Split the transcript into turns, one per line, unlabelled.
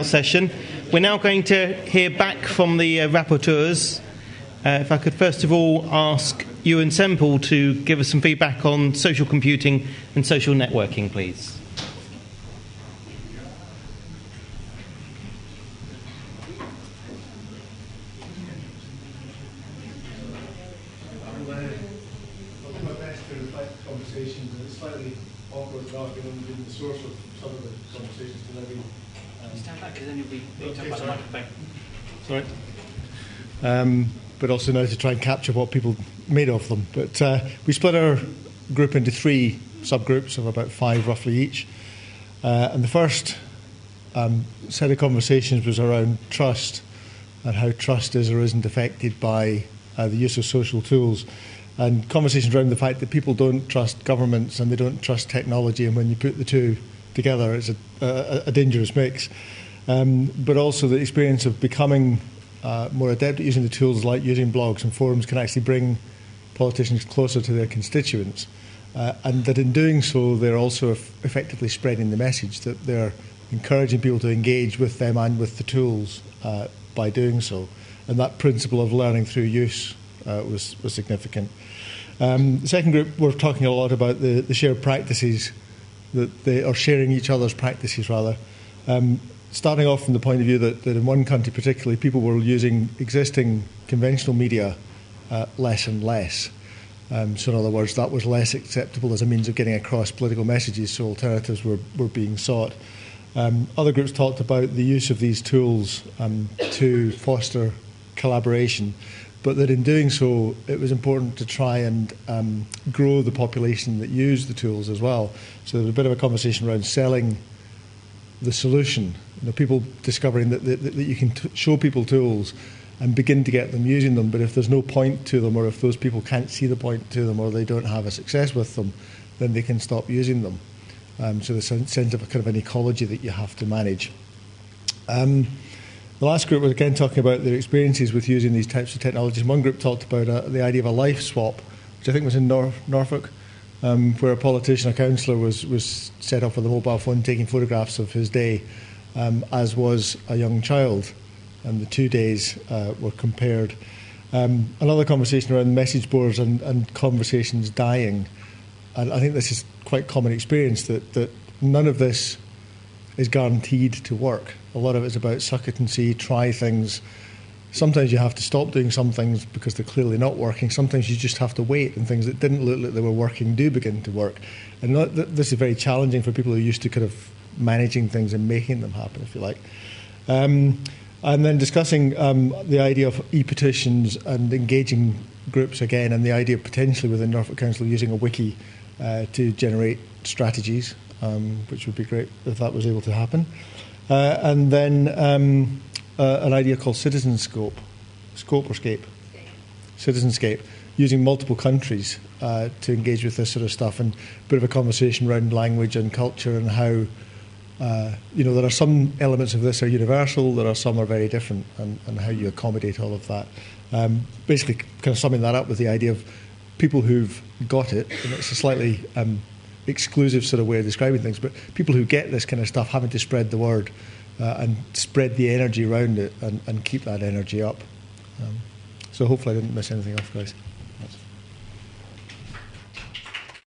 Session. We're now going to hear back from the rapporteurs. If I could first of all ask Euan Semple to give us some feedback on social computing and social networking, please.
I'll do my best to reflect conversations, and it's slightly awkward without being the source of some of the conversations to maybe.
Stand back, because then you'll be picked up by the microphone.
Sorry. But also now to try and capture what people made of them. But we split our group into three subgroups of about 5 roughly each. And the first set of conversations was around trust and how trust is or isn't affected by the use of social tools. And conversations around the fact that people don't trust governments and they don't trust technology, and when you put the two together, it's a dangerous mix. But also the experience of becoming more adept at using the tools, like using blogs and forums, can actually bring politicians closer to their constituents. And that in doing so, they're also effectively spreading the message that they're encouraging people to engage with them and with the tools by doing so. And that principle of learning through use was significant. The second group, we're talking a lot about the shared practices, that they are sharing each other's practices, rather. Starting off from the point of view that in one country particularly, people were using existing conventional media less and less. So in other words, that was less acceptable as a means of getting across political messages, so alternatives were being sought. Other groups talked about the use of these tools to foster collaboration, but that in doing so, it was important to try and grow the population that used the tools as well. So there was a bit of a conversation around selling the solution. People discovering that you can show people tools and begin to get them using them, but if there's no point to them, or if those people can't see the point to them, or they don't have a success with them, then they can stop using them. So the sense of a kind of an ecology that you have to manage. The last group was again talking about their experiences with using these types of technologies. One group talked about the idea of a life swap, which I think was in Norfolk, where a politician, a councillor, was set up with a mobile phone taking photographs of his day, as was a young child, and the 2 days were compared. Another conversation around message boards and conversations dying, and I think this is quite common experience, that none of this is guaranteed to work. A lot of it is about suck it and see, try things. Sometimes you have to stop doing some things because they're clearly not working. Sometimes you just have to wait, and things that didn't look like they were working do begin to work. And this is very challenging for people who are used to kind of managing things and making them happen, if you like. And then discussing the idea of e-petitions and engaging groups again, and the idea potentially within Norfolk Council using a wiki to generate strategies, which would be great if that was able to happen. And then an idea called Citizenscape, Citizenscape, using multiple countries to engage with this sort of stuff, and a bit of a conversation around language and culture and how, there are some elements of this are universal, there are some are very different, and how you accommodate all of that. Basically, kind of summing that up with the idea of people who've got it, and it's a slightly exclusive sort of way of describing things, but people who get this kind of stuff having to spread the word and spread the energy around it and keep that energy up. So hopefully I didn't miss anything off, guys.